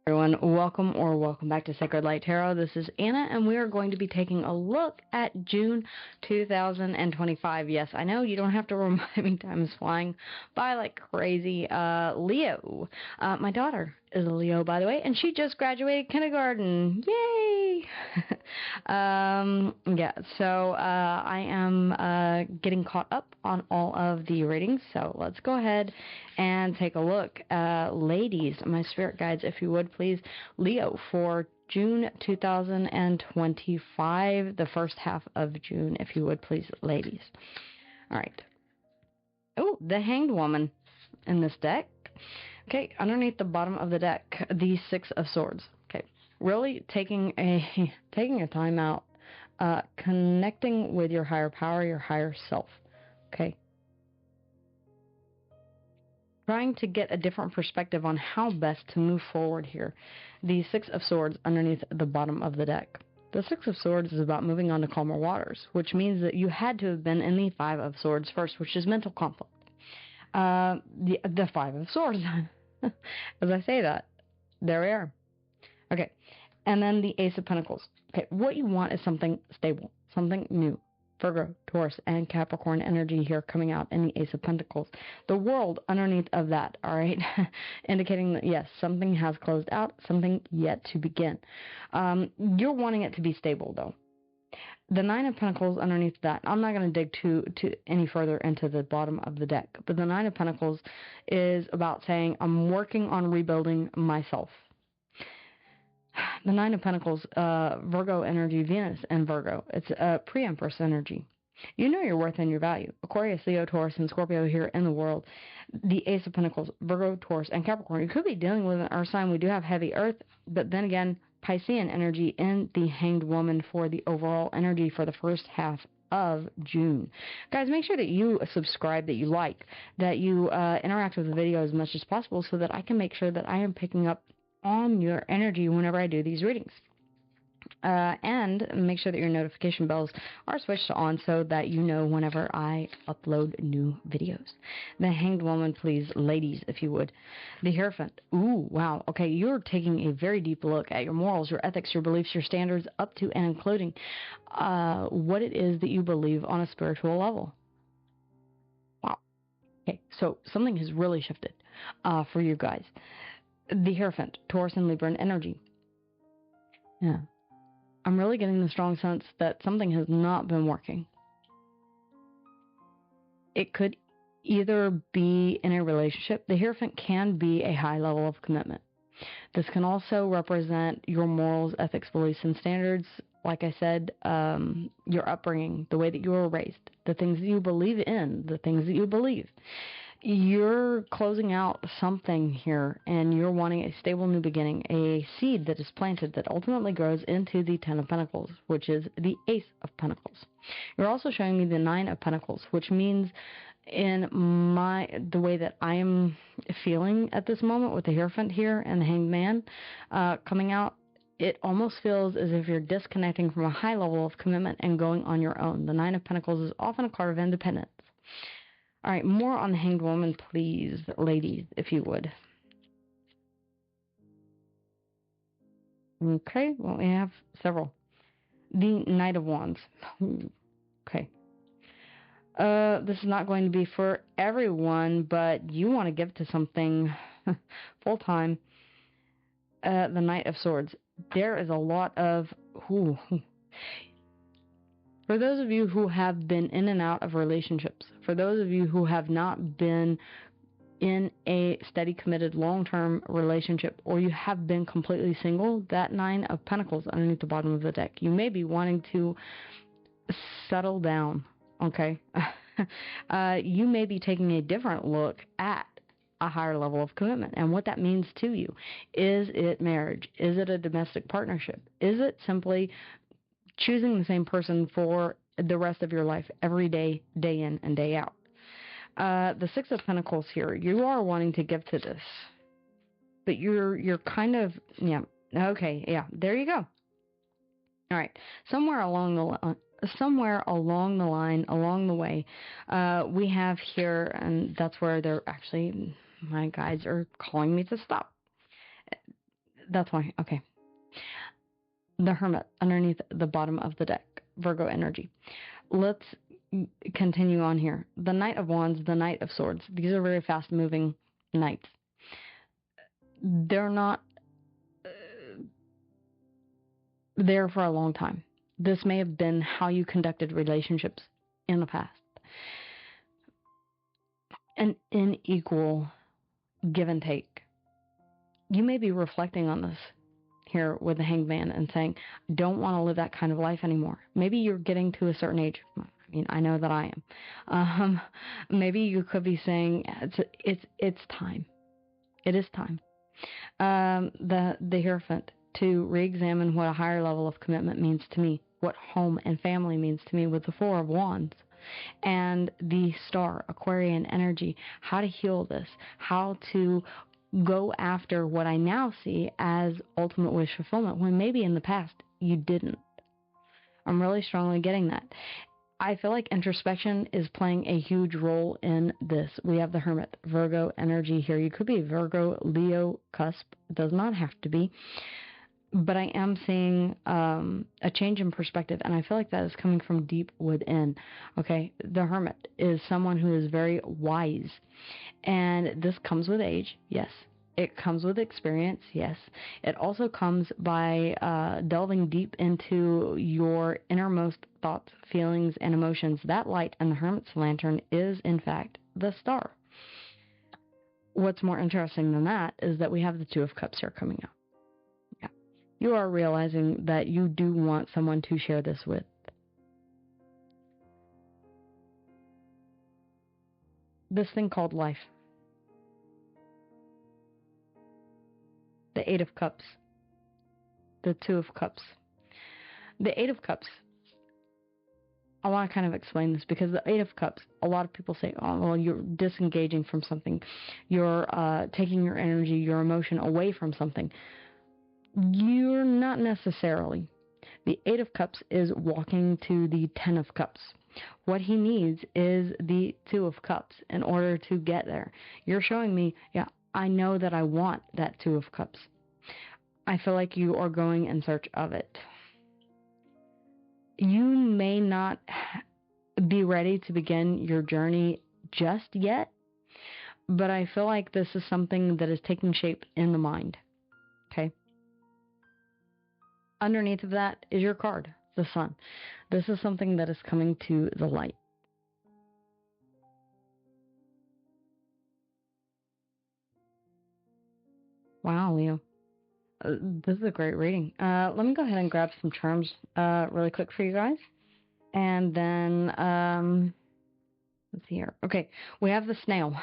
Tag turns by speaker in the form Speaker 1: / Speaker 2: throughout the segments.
Speaker 1: Everyone, welcome back to Sacred Light Tarot. This is Anna, and we are going to be taking a look at June 2025. Yes, I know you don't have to remind me, time is flying by like crazy. Leo. My daughter is a Leo, by the way, and she just graduated kindergarten. Yay! Yeah, so I am getting caught up on all of the readings, so let's go ahead and take a look. Ladies, my spirit guides, if you would please, Leo for June 2025, the first half of June, if you would please, ladies. All right. Oh, the Hanged Woman in this deck. Okay, underneath the bottom of the deck, the Six of Swords. Okay, really taking a time out, connecting with your higher power, your higher self. Okay. Trying to get a different perspective on how best to move forward here. The Six of Swords underneath the bottom of the deck. The Six of Swords is about moving on to calmer waters, which means that you had to have been in the Five of Swords first, which is mental conflict. The Five of Swords. As I say that, there we are. Okay, and then the Ace of Pentacles. Okay, what you want is something stable, something new. Virgo, Taurus, and Capricorn energy here coming out in the Ace of Pentacles. The World underneath of that, all right, indicating that, yes, something has closed out, something yet to begin. You're wanting it to be stable, though. The Nine of Pentacles underneath that, I'm not going to dig to any further into the bottom of the deck, but the Nine of Pentacles is about saying, I'm working on rebuilding myself. The Nine of Pentacles, Virgo energy, Venus and Virgo. It's a pre-Empress energy. You know your worth and your value. Aquarius, Leo, Taurus, and Scorpio here in the world. The Ace of Pentacles, Virgo, Taurus, and Capricorn. You could be dealing with an earth sign. We do have heavy earth, but then again, Piscean energy in the Hanged Woman for the overall energy for the first half of June. Guys, make sure that you subscribe, that you like, that you interact with the video as much as possible so that I can make sure that I am picking up on your energy whenever I do these readings. And make sure that your notification bells are switched on so that you know whenever I upload new videos. The Hanged Woman, please, ladies, if you would. The Hierophant. Ooh, wow. Okay, you're taking a very deep look at your morals, your ethics, your beliefs, your standards, up to and including what it is that you believe on a spiritual level. Wow. Okay, so something has really shifted for you guys. The Hierophant, Taurus and Libra energy. Yeah. I'm really getting the strong sense that something has not been working. It could either be in a relationship. The Hierophant can be a high level of commitment. This can also represent your morals, ethics, beliefs, and standards. Like I said, your upbringing, the way that you were raised, the things that you believe in, the things that you believe. You're closing out something here, and you're wanting a stable new beginning, a seed that is planted that ultimately grows into the Ten of Pentacles, which is the Ace of Pentacles. You're also showing me the Nine of Pentacles, which means in the way that I am feeling at this moment with the Hierophant here and the Hanged Man coming out, it almost feels as if you're disconnecting from a high level of commitment and going on your own. The Nine of Pentacles is often a card of independence. All right, more on the Hanged Woman, please, ladies, if you would. Okay, well, we have several. The Knight of Wands. Okay. This is not going to be for everyone, but you want to give to something full-time. The Knight of Swords. There is a lot of... For those of you who have been in and out of relationships, for those of you who have not been in a steady, committed, long-term relationship, or you have been completely single, that Nine of Pentacles underneath the bottom of the deck, you may be wanting to settle down, okay? You may be taking a different look at a higher level of commitment and what that means to you. Is it marriage? Is it a domestic partnership? Is it simply choosing the same person for the rest of your life, every day, day in and day out? The Six of Pentacles here, you are wanting to give to this, but you're kind of, yeah, okay, yeah, there you go. All right, somewhere along the line, along the way, we have here, and that's where they're actually, my guides are calling me to stop. That's why. Okay. The Hermit underneath the bottom of the deck. Virgo energy. Let's continue on here. The Knight of Wands, the Knight of Swords. These are very fast-moving knights. They're not there for a long time. This may have been how you conducted relationships in the past. An unequal give and take. You may be reflecting on this here with the Hanged Man and saying, don't want to live that kind of life anymore. Maybe you're getting to a certain age. I mean, I know that I am. Maybe you could be saying it's time. It is time. The Hierophant, to re-examine what a higher level of commitment means to me, what home and family means to me with the Four of Wands. And the Star, Aquarian energy, how to heal this, how to go after what I now see as ultimate wish fulfillment, when maybe in the past you didn't. I'm really strongly getting that. I feel like introspection is playing a huge role in this. We have the Hermit, Virgo energy here. You could be Virgo, Leo, cusp. It does not have to be. But I am seeing a change in perspective, and I feel like that is coming from deep within. Okay, the Hermit is someone who is very wise, and this comes with age, yes. It comes with experience, yes. It also comes by delving deep into your innermost thoughts, feelings, and emotions. That light in the Hermit's lantern is, in fact, the Star. What's more interesting than that is that we have the Two of Cups here coming out. Yeah. You are realizing that you do want someone to share this with. This thing called life. The Eight of Cups. The Two of Cups. The Eight of Cups. I want to kind of explain this because the Eight of Cups, a lot of people say, oh, well, you're disengaging from something. You're taking your energy, your emotion away from something. You're not necessarily. The Eight of Cups is walking to the Ten of Cups. What he needs is the Two of Cups in order to get there. You're showing me, yeah, I know that I want that Two of Cups. I feel like you are going in search of it. You may not be ready to begin your journey just yet, but I feel like this is something that is taking shape in the mind. Okay? Underneath of that is your card, the Sun. This is something that is coming to the light. Wow, Leo. This is a great reading. Let me go ahead and grab some terms really quick for you guys. And then, let's see here. Okay, we have the snail.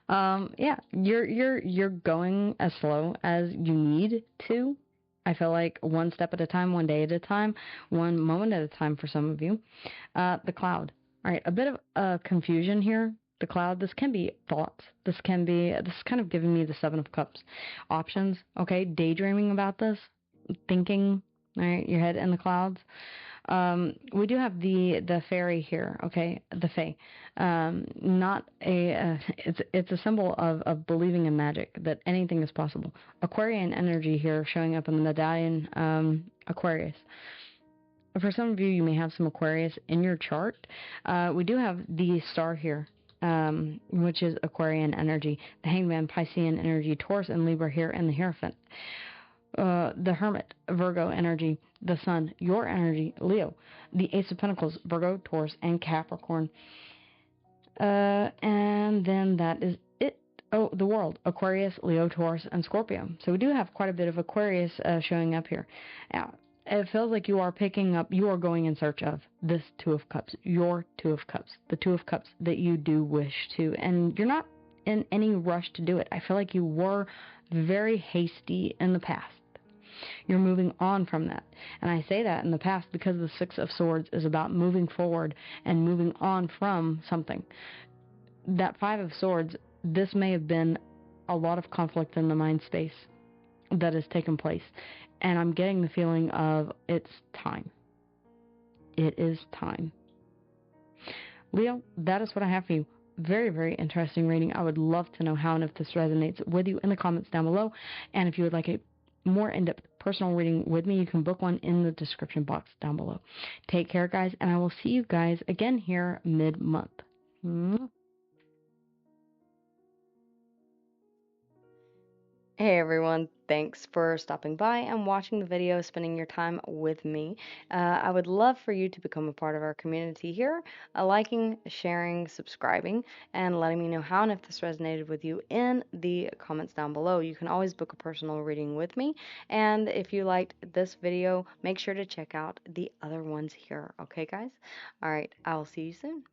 Speaker 1: Yeah, you're going as slow as you need to. I feel like one step at a time, one day at a time, one moment at a time for some of you. The cloud. All right, a bit of confusion here. The cloud, this can be thoughts. This is kind of giving me the Seven of Cups options. Okay, daydreaming about this, thinking, all right, your head in the clouds. We do have the fairy here, okay, the fae. Not a, it's a symbol of believing in magic, that anything is possible. Aquarian energy here showing up in the medallion, Aquarius. For some of you, you may have some Aquarius in your chart. We do have the star here, which is Aquarian energy. The Hangman, Piscean energy, Taurus and Libra here, and the Hierophant. The Hermit, Virgo energy, the Sun, your energy, Leo, the Ace of Pentacles, Virgo, Taurus, and Capricorn. And then that is it. Oh, the World, Aquarius, Leo, Taurus, and Scorpio. So we do have quite a bit of Aquarius showing up here. Now, it feels like you are going in search of this Two of Cups, your Two of Cups, the Two of Cups that you do wish to, and you're not in any rush to do it. I feel like you were very hasty in the past. You're moving on from that. And I say that in the past because the Six of Swords is about moving forward and moving on from something. That Five of Swords, this may have been a lot of conflict in the mind space that has taken place. And I'm getting the feeling of it's time. It is time. Leo, that is what I have for you. very, very interesting reading. I would love to know how and if this resonates with you in the comments down below. And if you would like a more in-depth personal reading with me, you can book one in the description box down below. Take care, guys, and I will see you guys again here mid-month. Hey everyone, thanks for stopping by and watching the video, spending your time with me. I would love for you to become a part of our community here, liking, sharing, subscribing, and letting me know how and if this resonated with you in the comments down below. You can always book a personal reading with me, and if you liked this video, make sure to check out the other ones here. Okay, guys? All right, I'll see you soon.